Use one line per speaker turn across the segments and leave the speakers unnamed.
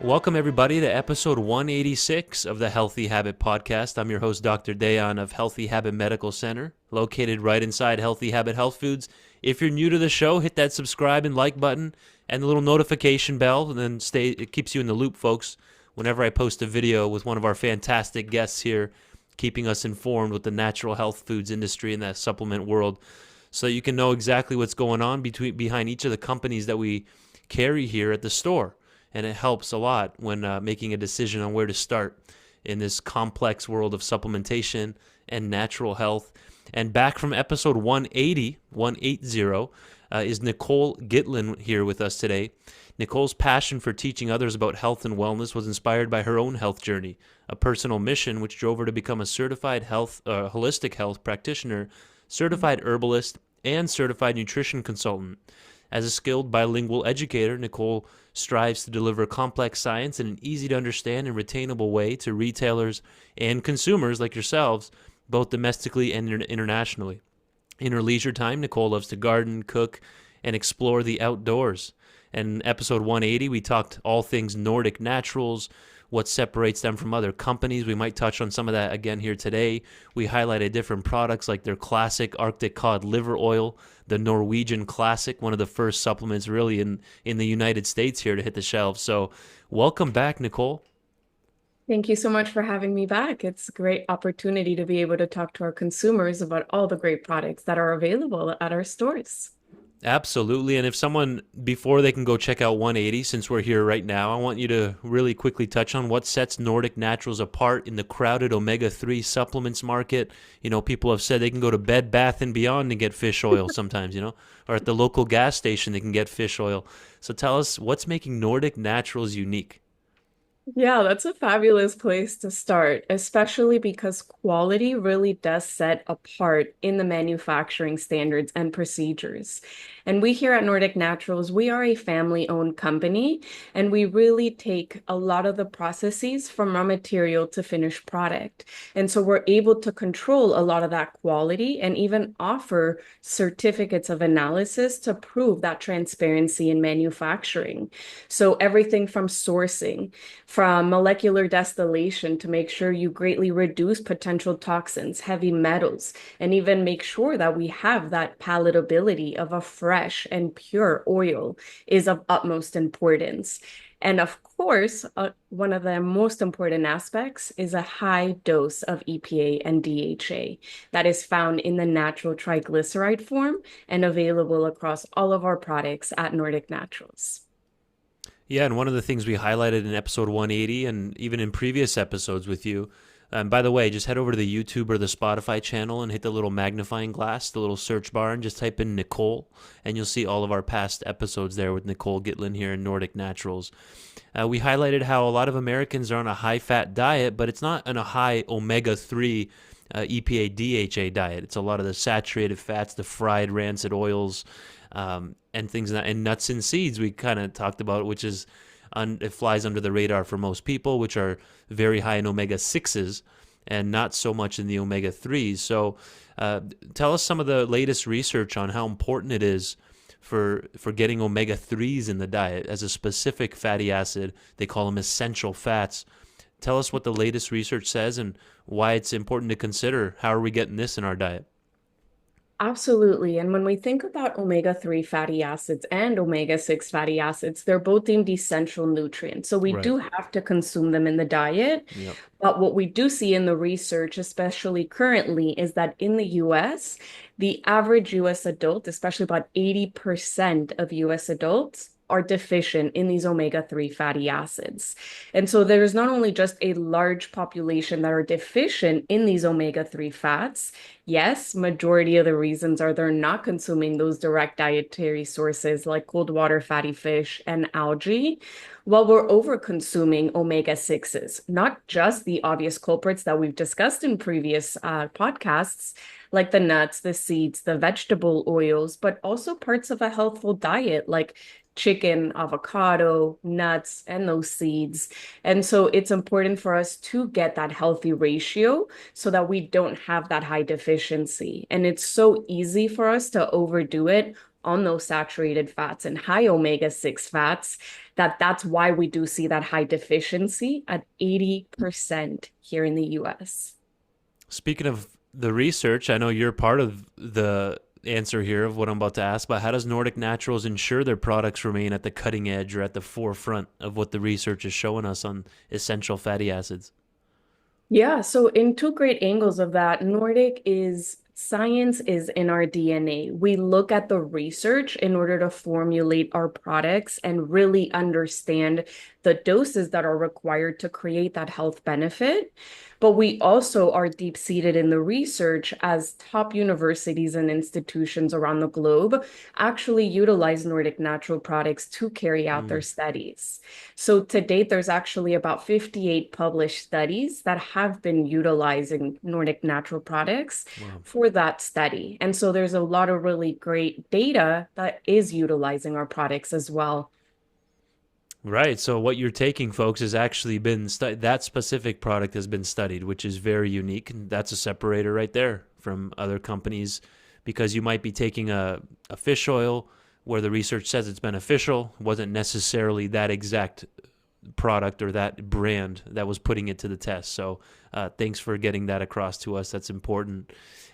Welcome, everybody, to episode 186 of the Healthy Habit Podcast. I'm your host, Dr. Dayan of Healthy Habit Medical Center, located right inside Healthy Habit Health Foods. If you're new to the show, hit that subscribe and like button and the little notification bell, and then it keeps you in the loop, folks, whenever I post a video with one of our fantastic guests here, keeping us informed with the natural health foods industry and the supplement world, so you can know exactly what's going on behind each of the companies that we carry here at the store. And it helps a lot when making a decision on where to start in this complex world of supplementation and natural health. And back from episode 180 is Nicole Gitlin here with us today. Nicole's passion for teaching others about health and wellness was inspired by her own health journey, a personal mission which drove her to become a certified holistic health practitioner, certified herbalist, and certified nutrition consultant. As a skilled bilingual educator, Nicole strives to deliver complex science in an easy-to-understand and retainable way to retailers and consumers like yourselves, both domestically and internationally. In her leisure time, Nicole loves to garden, cook, and explore the outdoors. In episode 180, we talked all things Nordic Naturals, what separates them from other companies. We might touch on some of that again here today. We highlighted different products like their classic Arctic Cod Liver Oil, the Norwegian Classic, one of the first supplements really in the United States here to hit the shelves. So welcome back, Nicole.
Thank you so much for having me back. It's a great opportunity to be able to talk to our consumers about all the great products that are available at our stores.
Absolutely. And if someone, before they can go check out 180, since we're here right now, I want you to really quickly touch on what sets Nordic Naturals apart in the crowded omega-3 supplements market. You know, people have said they can go to Bed Bath & Beyond and get fish oil sometimes, or at the local gas station they can get fish oil. So tell us, what's making Nordic Naturals unique?
Yeah, that's a fabulous place to start, especially because quality really does set apart in the manufacturing standards and procedures. And we here at Nordic Naturals, we are a family-owned company, and we really take a lot of the processes from raw material to finished product. And so we're able to control a lot of that quality and even offer certificates of analysis to prove that transparency in manufacturing. So everything from sourcing, from molecular distillation to make sure you greatly reduce potential toxins, heavy metals, and even make sure that we have that palatability of a fresh and pure oil is of utmost importance. And of course, one of the most important aspects is a high dose of EPA and DHA that is found in the natural triglyceride form and available across all of our products at Nordic Naturals.
Yeah, and one of the things we highlighted in episode 180 and even in previous episodes with you, and by the way, just head over to the YouTube or the Spotify channel and hit the little magnifying glass, the little search bar, and just type in Nicole, and you'll see all of our past episodes there with Nicole Gitlin here in Nordic Naturals. We highlighted how a lot of Americans are on a high-fat diet, but it's not on a high omega-3 EPA DHA diet. It's a lot of the saturated fats, the fried rancid oils, and things and nuts and seeds we kind of talked about, which is it flies under the radar for most people, which are very high in omega-6s and not so much in the omega-3s. So tell us some of the latest research on how important it is for getting omega-3s in the diet as a specific fatty acid. They call them essential fats. Tell us what the latest research says and why it's important to consider how are we getting this in our diet.
Absolutely. And when we think about omega-3 fatty acids and omega-6 fatty acids, they're both deemed essential nutrients. So we
Right.
do have to consume them in the diet.
Yep.
But what we do see in the research, especially currently, is that in the US, the average US adult, especially about 80% of US adults, are deficient in these omega-3 fatty acids. And so there's not only just a large population that are deficient in these omega-3 fats. Yes, majority of the reasons are they're not consuming those direct dietary sources like cold water fatty fish and algae, while we're over consuming omega-6s, not just the obvious culprits that we've discussed in previous podcasts, like the nuts, the seeds, the vegetable oils, but also parts of a healthful diet like chicken, avocado, nuts, and those seeds. And so it's important for us to get that healthy ratio so that we don't have that high deficiency. And it's so easy for us to overdo it on those saturated fats and high omega-6 fats, that's why we do see that high deficiency at 80% here in the US.
Speaking of the research, I know you're part of the answer here of what I'm about to ask, but how does Nordic Naturals ensure their products remain at the cutting edge or at the forefront of what the research is showing us on essential fatty acids?
Yeah, so in two great angles of that, Nordic is science is in our DNA. We look at the research in order to formulate our products and really understand the doses that are required to create that health benefit. But we also are deep-seated in the research as top universities and institutions around the globe actually utilize Nordic natural products to carry out their
Mm,
studies. So to date, there's actually about 58 published studies that have been utilizing Nordic natural products
wow.
for that study. And so there's a lot of really great data that is utilizing our products as well.
Right. So what you're taking, folks, has actually been that specific product has been studied, which is very unique, and that's a separator right there from other companies, because you might be taking a fish oil where the research says it's beneficial, wasn't necessarily that exact product or that brand that was putting it to the test. So thanks for getting that across to us. That's important.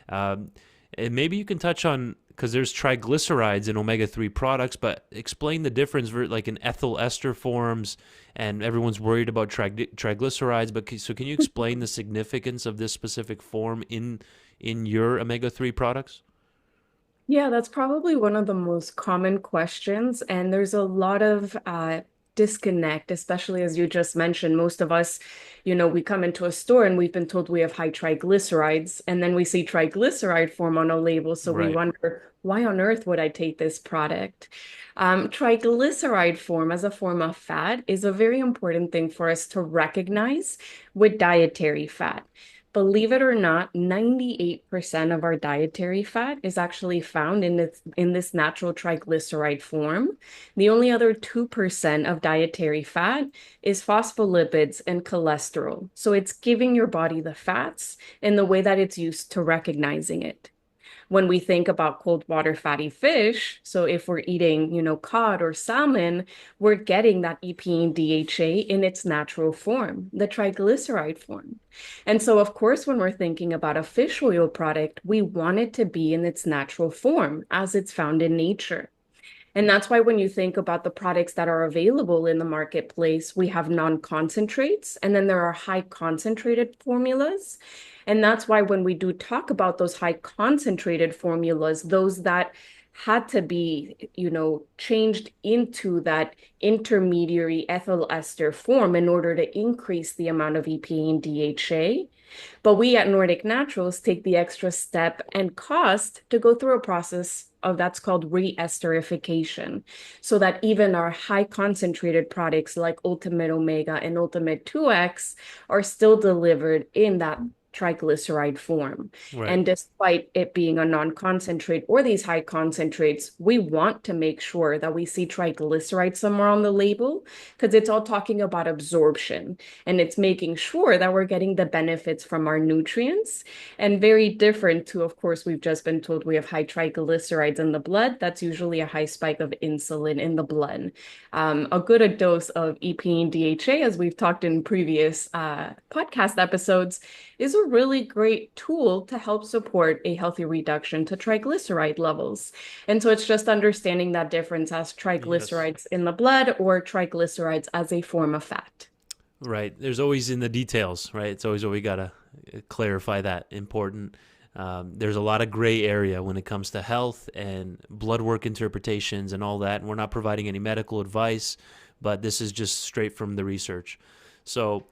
Um, and maybe you can touch on, because there's triglycerides in omega-3 products, but explain the difference like in ethyl ester forms, and everyone's worried about triglycerides. But so can you explain the significance of this specific form in your omega-3 products?
Yeah, that's probably one of the most common questions. And there's a lot of disconnect, especially as you just mentioned. Most of us, we come into a store and we've been told we have high triglycerides, and then we see triglyceride form on a label. So we
Right.
wonder, why on earth would I take this product? Triglyceride form as a form of fat is a very important thing for us to recognize with dietary fat. Believe it or not, 98% of our dietary fat is actually found in this natural triglyceride form. The only other 2% of dietary fat is phospholipids and cholesterol. So it's giving your body the fats in the way that it's used to recognizing it. When we think about cold water fatty fish, so if we're eating, cod or salmon, we're getting that EPA and DHA in its natural form, the triglyceride form. And so, of course, when we're thinking about a fish oil product, we want it to be in its natural form as it's found in nature. And that's why when you think about the products that are available in the marketplace, we have non-concentrates, and then there are high concentrated formulas. And that's why when we do talk about those high concentrated formulas, those that had to be, changed into that intermediary ethyl ester form in order to increase the amount of EPA and DHA. But we at Nordic Naturals take the extra step and cost to go through a process of that's called re-esterification, so that even our high concentrated products like Ultimate Omega and Ultimate 2X are still delivered in that triglyceride form.
Right.
And despite it being a non-concentrate or these high concentrates, we want to make sure that we see triglycerides somewhere on the label, because it's all talking about absorption and it's making sure that we're getting the benefits from our nutrients. And very different to, of course, we've just been told we have high triglycerides in the blood. That's usually a high spike of insulin in the blood. A good dose of EPA and DHA, as we've talked in previous podcast episodes, is a really great tool to help support a healthy reduction to triglyceride levels. And so it's just understanding that difference as
Yes.
triglycerides in the blood or triglycerides as a form of fat.
Right. There's always in the details, right? It's always what we gotta clarify that important. There's a lot of gray area when it comes to health and blood work interpretations and all that. And we're not providing any medical advice, but this is just straight from the research. So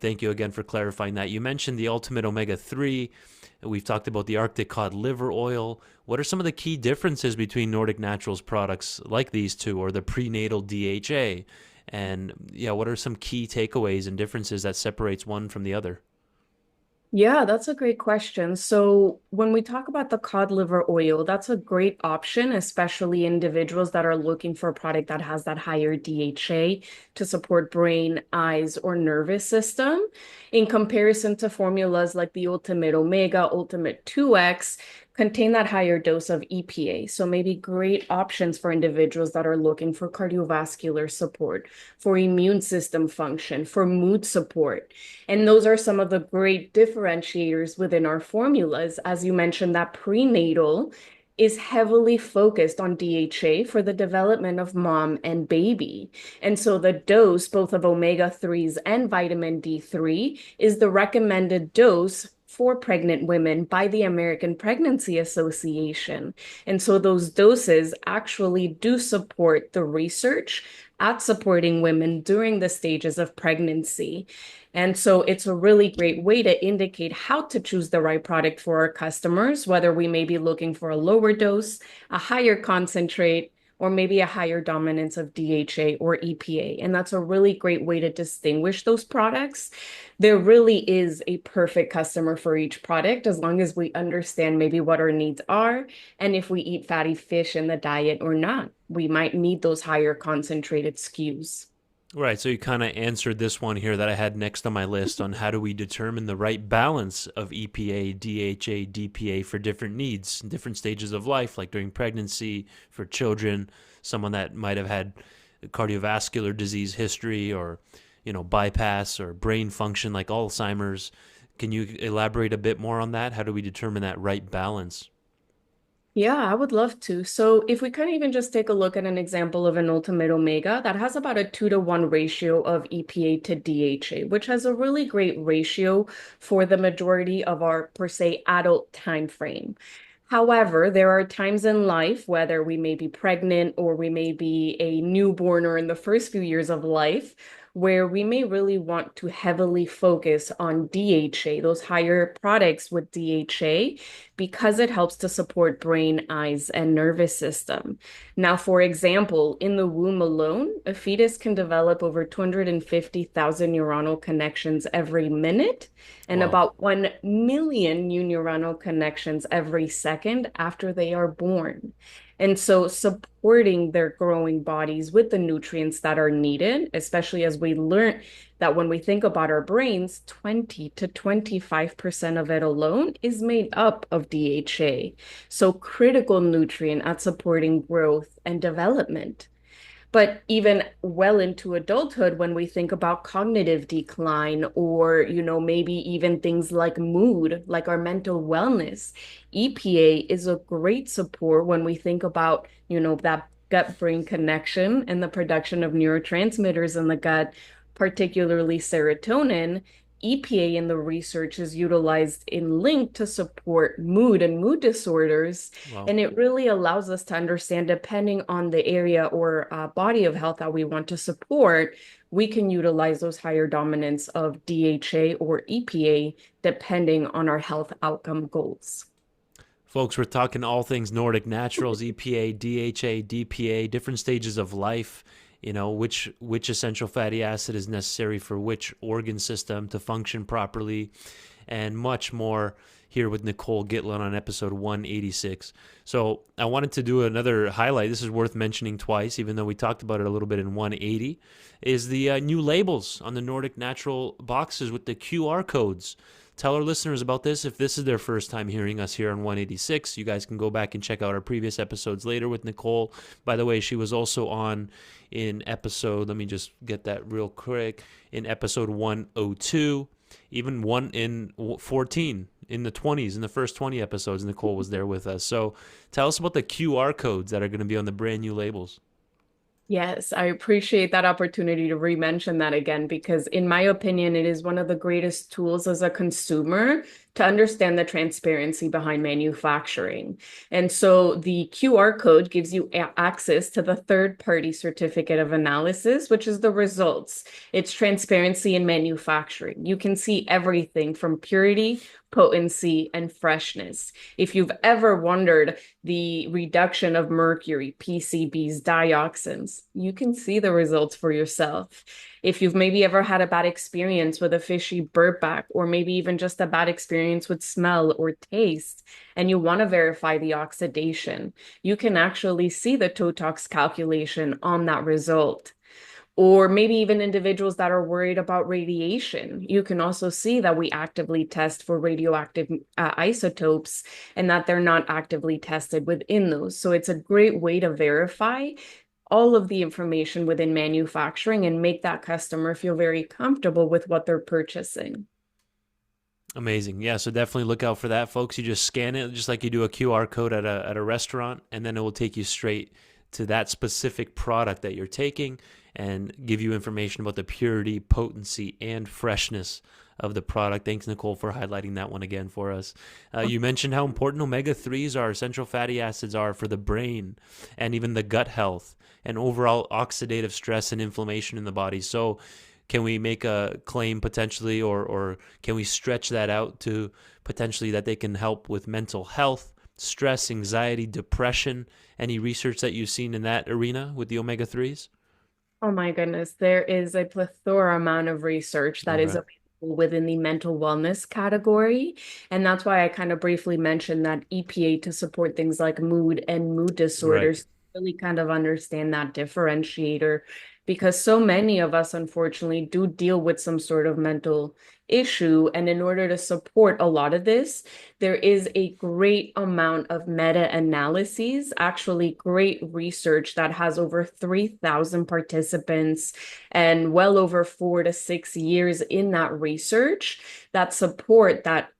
thank you again for clarifying that. You mentioned the Ultimate Omega-3. We've talked about the Arctic Cod Liver Oil. What are some of the key differences between Nordic Naturals products like these two, or the Prenatal DHA? And yeah, what are some key takeaways and differences that separates one from the other?
Yeah, that's a great question. So, when we talk about the cod liver oil, that's a great option, especially individuals that are looking for a product that has that higher DHA to support brain, eyes, or nervous system, in comparison to formulas like the Ultimate Omega, Ultimate 2X, contain that higher dose of EPA. So maybe great options for individuals that are looking for cardiovascular support, for immune system function, for mood support. And those are some of the great differentiators within our formulas. As you mentioned, that prenatal is heavily focused on DHA for the development of mom and baby. And so the dose, both of omega-3s and vitamin D3, is the recommended dose for pregnant women by the American Pregnancy Association. And so those doses actually do support the research at supporting women during the stages of pregnancy. And so it's a really great way to indicate how to choose the right product for our customers, whether we may be looking for a lower dose, a higher concentrate, or maybe a higher dominance of DHA or EPA. And that's a really great way to distinguish those products. There really is a perfect customer for each product as long as we understand maybe what our needs are and if we eat fatty fish in the diet or not. We might need those higher concentrated SKUs.
Right. So you kind of answered this one here that I had next on my list on how do we determine the right balance of EPA, DHA, DPA for different needs, different stages of life, like during pregnancy, for children, someone that might have had cardiovascular disease history or, bypass or brain function like Alzheimer's. Can you elaborate a bit more on that? How do we determine that right balance?
Yeah, I would love to. So if we can even just take a look at an example of an ultimate omega that has about a 2-to-1 ratio of EPA to DHA, which has a really great ratio for the majority of our per se adult time frame. However, there are times in life, whether we may be pregnant or we may be a newborn or in the first few years of life, where we may really want to heavily focus on DHA, those higher products with DHA, because it helps to support brain, eyes, and nervous system. Now, for example, in the womb alone, a fetus can develop over 250,000 neuronal connections every minute and
Wow.
about 1 million new neuronal connections every second after they are born. And so supporting their growing bodies with the nutrients that are needed, especially as we learn that when we think about our brains, 20 to 25% of it alone is made up of DHA. So critical nutrient at supporting growth and development. But even well into adulthood, when we think about cognitive decline or, maybe even things like mood, like our mental wellness, EPA is a great support when we think about, that gut-brain connection and the production of neurotransmitters in the gut, particularly serotonin. EPA in the research is utilized in link to support mood and mood disorders.
Wow.
And it really allows us to understand, depending on the area or body of health that we want to support, we can utilize those higher dominance of DHA or EPA depending on our health outcome goals.
Folks, we're talking all things Nordic Naturals, EPA, DHA, DPA, different stages of life, which essential fatty acid is necessary for which organ system to function properly, and much more here with Nicole Gitlin on episode 186. So I wanted to do another highlight. This is worth mentioning twice, even though we talked about it a little bit in 180, is the new labels on the Nordic Natural boxes with the QR codes. Tell our listeners about this. If this is their first time hearing us here on 186, you guys can go back and check out our previous episodes later with Nicole. By the way, she was also on in episode, let me just get that real quick, in episode 102, even one in 14, in the 20s, in the first 20 episodes, Nicole was there with us. So tell us about the QR codes that are going to be on the brand new labels.
Yes, I appreciate that opportunity to re-mention that again, because in my opinion, it is one of the greatest tools as a consumer to understand the transparency behind manufacturing. And so the QR code gives you access to the third-party certificate of analysis, which is the results. It's transparency in manufacturing. You can see everything from purity, potency, and freshness. If you've ever wondered the reduction of mercury, PCBs, dioxins, you can see the results for yourself. If you've maybe ever had a bad experience with a fishy burp back, or maybe even just a bad experience with smell or taste, and you want to verify the oxidation, you can actually see the TOTOX calculation on that result. or maybe even individuals that are worried about radiation. You can also see that we actively test for radioactive isotopes and that they're not actively tested within those. So it's a great way to verify all of the information within manufacturing and make that customer feel very comfortable with what they're purchasing.
Amazing. Yeah, so definitely look out for that, folks. You just scan it just like you do a QR code at a restaurant, and then it will take you straight to that specific product that you're taking and give you information about the purity, potency, and freshness of the product. Thanks, Nicole, for highlighting that one again for us. You mentioned how important omega-3s are, essential fatty acids are for the brain and even the gut health and overall oxidative stress and inflammation in the body. So can we make a claim potentially, or can we stretch that out to potentially that they can help with mental health, stress, anxiety, depression? Any research that you've seen in that arena with the omega-3s?
Oh my goodness, there is a plethora amount of research that is
Okay.
available within the mental wellness category. And that's why I kind of briefly mentioned that EPA to support things like mood and mood
Right.
disorders, really kind of understand that differentiator, because so many of us, unfortunately, do deal with some sort of mental issue. And in order to support a lot of this, there is a great amount of meta-analyses, actually great research that has over 3,000 participants and well over 4 to 6 years in that research that support that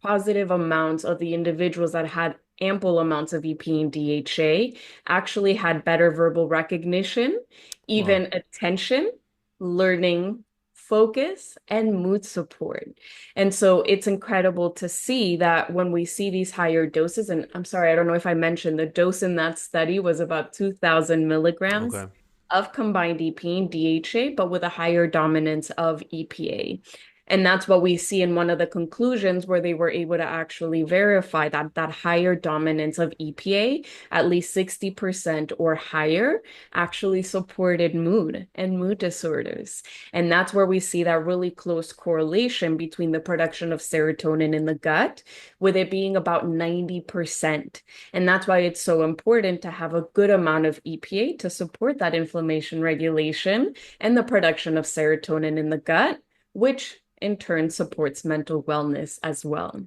positive amounts of the individuals that had ample amounts of EPA and DHA actually had better verbal recognition,
Wow.
even attention, learning, focus, and mood support. And so it's incredible to see that when we see these higher doses, and I'm sorry, I don't know if I mentioned the dose in that study was about 2,000 milligrams
Okay.
of combined EPA and DHA, but with a higher dominance of EPA. And that's what we see in one of the conclusions where they were able to actually verify that that higher dominance of EPA, at least 60% or higher, actually supported mood and mood disorders. And that's where we see that really close correlation between the production of serotonin in the gut, with it being about 90%. And that's why it's so important to have a good amount of EPA to support that inflammation regulation and the production of serotonin in the gut, which in turn supports mental wellness as well.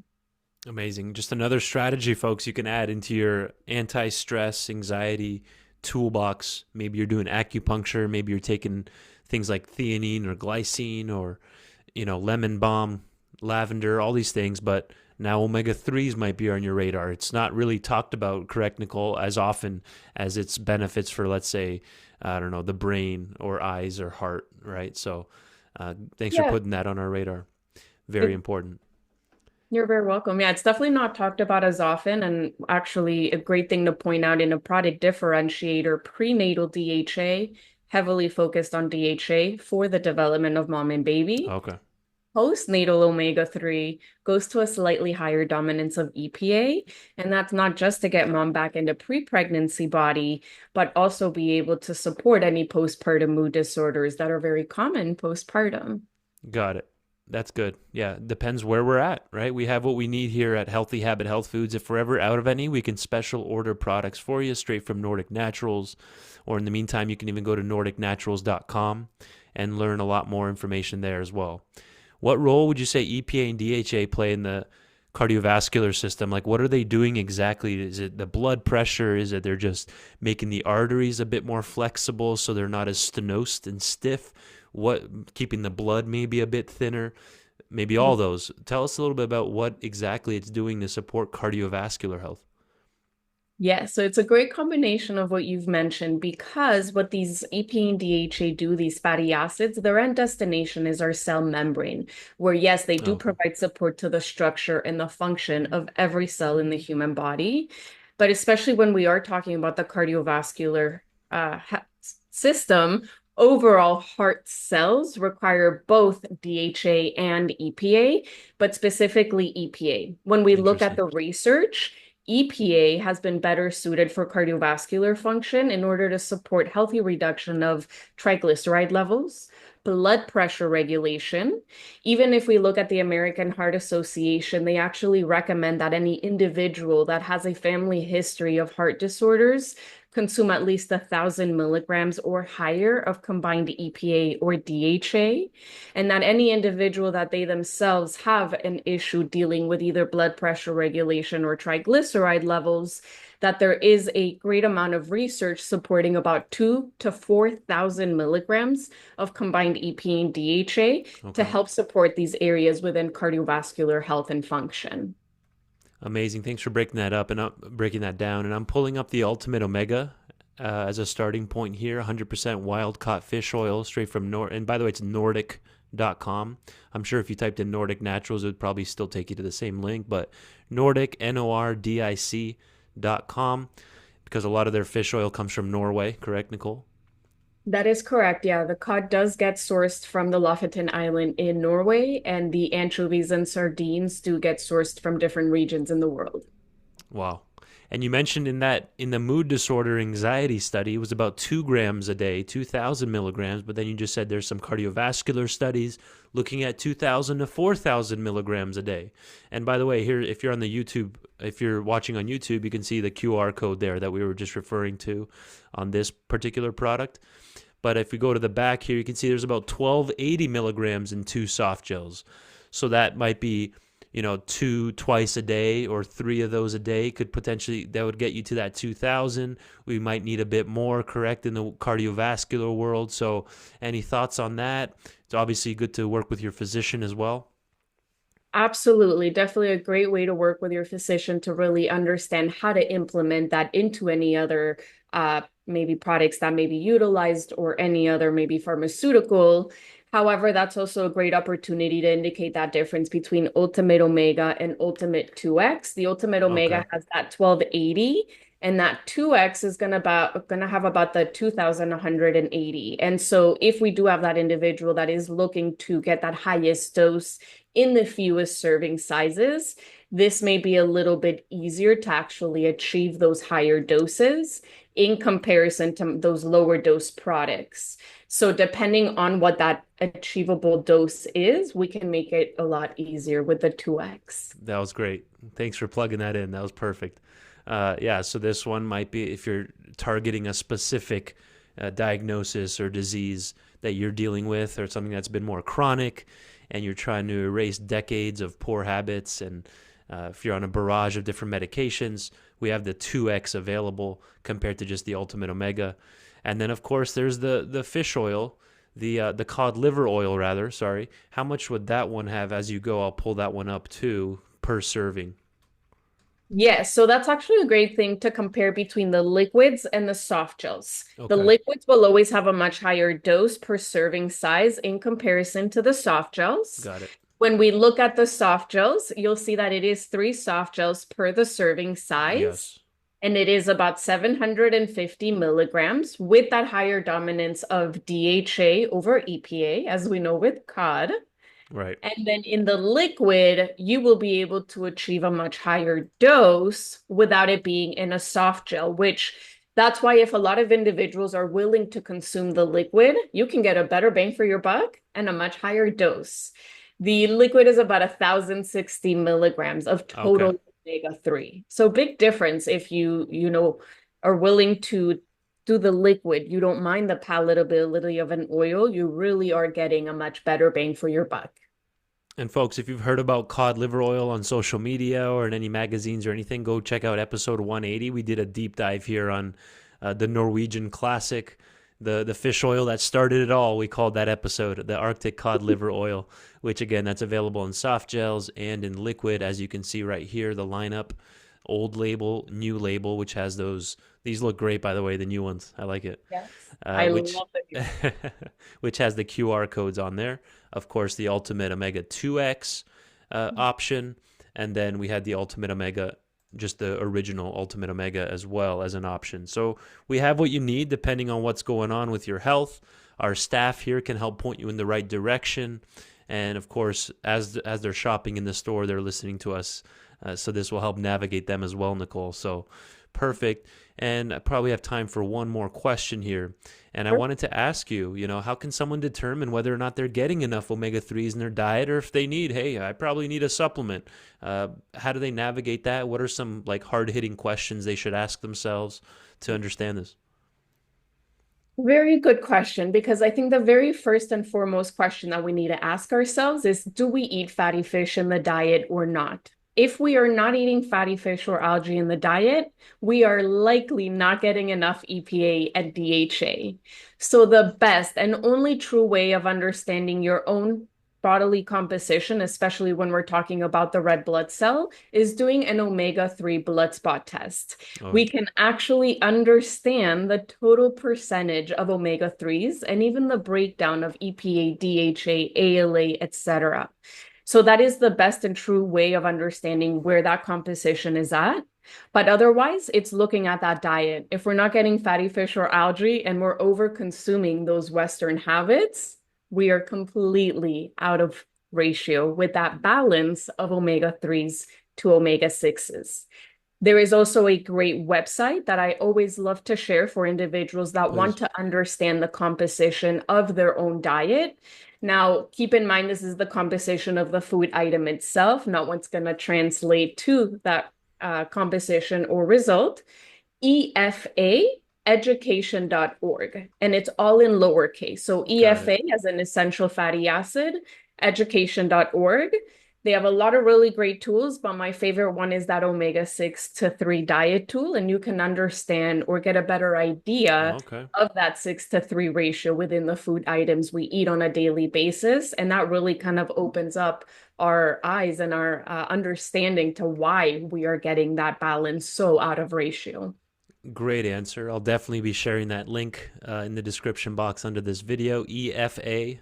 Amazing. Just another strategy, folks, you can add into your anti-stress, anxiety toolbox. Maybe you're doing acupuncture. Maybe you're taking things like theanine or glycine or, lemon balm, lavender, all these things. But now omega-3s might be on your radar. It's not really talked about, correct, Nicole, as often as its benefits for, let's say, I don't know, the brain or eyes or heart, right? So thanks for
Yeah,
putting that on our radar. Very
it,
important.
you're very welcome. Yeah, it's definitely not talked about as often. And actually, a great thing to point out in a product differentiator, prenatal DHA, heavily focused on DHA for the development of mom and baby.
Okay.
Postnatal omega-3 goes to a slightly higher dominance of EPA. And that's not just to get mom back into pre-pregnancy body, but also be able to support any postpartum mood disorders that are very common postpartum.
Got it. That's good. Yeah, depends where we're at, right? We have what we need here at Healthy Habit Health Foods. If we're ever out of any, we can special order products for you straight from Nordic Naturals. Or in the meantime, you can even go to nordicnaturals.com and learn a lot more information there as well. What role would you say EPA and DHA play in the cardiovascular system? Like, what are they doing exactly? Is it the blood pressure? Is it they're just making the arteries a bit more flexible so they're not as stenosed and stiff? What, keeping the blood maybe a bit thinner? Maybe all those. Tell us a little bit about what exactly it's doing to support cardiovascular health.
Yeah, so it's a great combination of what you've mentioned because what these EPA and DHA do, these fatty acids, their end destination is our cell membrane, where yes, they do
Okay.
provide support to the structure and the function of every cell in the human body. But especially when we are talking about the cardiovascular system, overall heart cells require both DHA and EPA, but specifically EPA. When we look at
Interesting.
the research, EPA has been better suited for cardiovascular function in order to support healthy reduction of triglyceride levels, blood pressure regulation. Even if we look at the American Heart Association, they actually recommend that any individual that has a family history of heart disorders consume at least 1,000 milligrams or higher of combined EPA or DHA, and that any individual that they themselves have an issue dealing with either blood pressure regulation or triglyceride levels, that there is a great amount of research supporting about 2 to 4,000 milligrams of combined EPA and DHA to
Okay.
help support these areas within cardiovascular health and function.
Amazing. Thanks for breaking that up and breaking that down. And I'm pulling up the Ultimate Omega as a starting point here. 100% wild caught fish oil straight from and by the way, it's Nordic.com. I'm sure if you typed in Nordic Naturals, it would probably still take you to the same link, but Nordic, NORDIC.com, because a lot of their fish oil comes from Norway, correct, Nicole?
That is correct. Yeah, the cod does get sourced from the Lofoten Island in Norway, and the anchovies and sardines do get sourced from different regions in the world.
Wow. And you mentioned in the mood disorder anxiety study, it was about 2 grams a day, 2,000 milligrams. But then you just said there's some cardiovascular studies looking at 2,000 to 4,000 milligrams a day. And by the way, here, if you're watching on YouTube, you can see the QR code there that we were just referring to on this particular product. But if we go to the back here, you can see there's about 1,280 milligrams in 2 soft gels. So that might be 2 twice a day or 3 of those a day that would get you to that 2,000. We might need a bit more, correct, in the cardiovascular world. So any thoughts on that? It's obviously good to work with your physician as well.
Absolutely. Definitely a great way to work with your physician to really understand how to implement that into any other maybe products that may be utilized or any other maybe pharmaceutical. However, that's also a great opportunity to indicate that difference between Ultimate Omega and Ultimate 2X. The Ultimate
Okay.
Omega has that 1280, and that 2X is gonna have about the 2,180. And so if we do have that individual that is looking to get that highest dose in the fewest serving sizes, this may be a little bit easier to actually achieve those higher doses in comparison to those lower dose products. So depending on what that achievable dose is, we can make it a lot easier with the 2X.
That was great. Thanks for plugging that in. That was perfect. Yeah, so this one might be if you're targeting a specific diagnosis or disease that you're dealing with, or something that's been more chronic, and you're trying to erase decades of poor habits, and if you're on a barrage of different medications, we have the 2X available compared to just the Ultimate Omega. And then, of course, there's the fish oil, the cod liver oil, rather. Sorry. How much would that one have as you go? I'll pull that one up too per serving.
Yes, so that's actually a great thing to compare between the liquids and the soft gels. The
Okay.
liquids will always have a much higher dose per serving size in comparison to the soft gels.
Got it.
When we look at the soft gels, you'll see that it is 3 soft gels per the serving size,
Yes.
and it is about 750 milligrams with that higher dominance of DHA over EPA, as we know with cod.
Right.
And then in the liquid, you will be able to achieve a much higher dose without it being in a soft gel, which that's why if a lot of individuals are willing to consume the liquid, you can get a better bang for your buck and a much higher dose. The liquid is about 1,060 milligrams of
Okay.
total omega-3. So big difference if you are willing to do the liquid. You don't mind the palatability of an oil. You really are getting a much better bang for your buck.
And folks, if you've heard about cod liver oil on social media or in any magazines or anything, go check out episode 180. We did a deep dive here on the Norwegian classic, the fish oil that started it all. We called that episode the Arctic Cod Liver Oil, which again, that's available in soft gels and in liquid. As you can see right here, the lineup, old label, new label, which has those. These look great, by the way, the new ones. I like it.
Yes. I
Which
love it.
which has the QR codes on there. Of course, the Ultimate Omega 2X option, and then we had the Ultimate Omega, just the original Ultimate Omega as well as an option. So we have what you need depending on what's going on with your health. Our staff here can help point you in the right direction. And of course, as they're shopping in the store, they're listening to us. So this will help navigate them as well, Nicole. So perfect. And I probably have time for one more question here. And I wanted to ask you, how can someone determine whether or not they're getting enough omega-3s in their diet, or if they need, hey, I probably need a supplement? How do they navigate that? What are some like hard-hitting questions they should ask themselves to understand this?
Very good question, because I think the very first and foremost question that we need to ask ourselves is, do we eat fatty fish in the diet or not? If we are not eating fatty fish or algae in the diet, we are likely not getting enough EPA and DHA. So the best and only true way of understanding your own bodily composition, especially when we're talking about the red blood cell, is doing an omega-3 blood spot test.
Oh,
We can actually understand the total percentage of omega-3s and even the breakdown of EPA, DHA, ALA, etc. So that is the best and true way of understanding where that composition is at. But otherwise, it's looking at that diet. If we're not getting fatty fish or algae and we're over consuming those Western habits, we are completely out of ratio with that balance of omega-3s to omega-6s. There is also a great website that I always love to share for individuals that want
please.
to understand the composition of their own diet. Now, keep in mind, this is the composition of the food item itself, not what's going to translate to that composition or result. EFA education.org, and it's all in lowercase. So
Got it.
EFA as an essential fatty acid, education.org. They have a lot of really great tools, but my favorite one is that omega-6 to 3 diet tool, and you can understand or get a better idea
Okay.
of that 6 to 3 ratio within the food items we eat on a daily basis. And that really kind of opens up our eyes and our understanding to why we are getting that balance so out of ratio.
Great answer. I'll definitely be sharing that link in the description box under this video. EFA,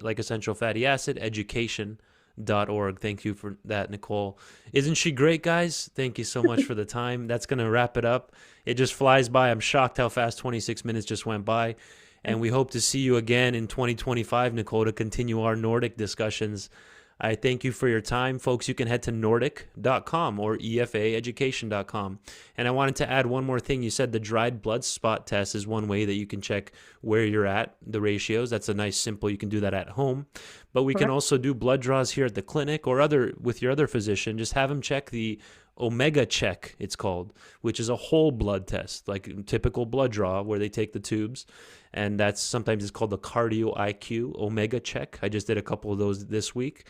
like essential fatty acid, education.org. Thank you for that, Nicole. Isn't she great, guys? Thank you so much for the time. That's going to wrap it up. It just flies by. I'm shocked how fast 26 minutes just went by. And we hope to see you again in 2025, Nicole, to continue our Nordic discussions. I thank you for your time. Folks, you can head to nordic.com or efaeducation.com. And I wanted to add one more thing. You said the dried blood spot test is one way that you can check where you're at, the ratios. That's a nice, simple, you can do that at home. But we can
Correct.
also do blood draws here at the clinic or with your other physician. Just have them check the Omega Check, it's called, which is a whole blood test, like a typical blood draw where they take the tubes. And that's sometimes it's called the Cardio IQ Omega Check. I just did a couple of those this week.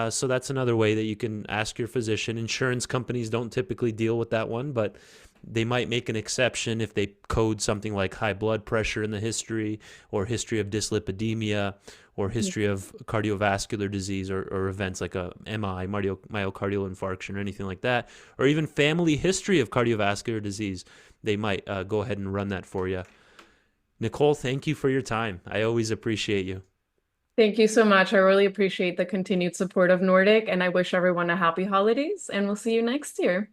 So that's another way that you can ask your physician. Insurance companies don't typically deal with that one, but they might make an exception if they code something like high blood pressure in the history, or history of dyslipidemia, or history of cardiovascular disease, or events like a MI, myocardial infarction, or anything like that, or even family history of cardiovascular disease. They might go ahead and run that for you. Nicole, thank you for your time. I always appreciate you.
Thank you so much. I really appreciate the continued support of Nordic, and I wish everyone a happy holidays, and we'll see you next year.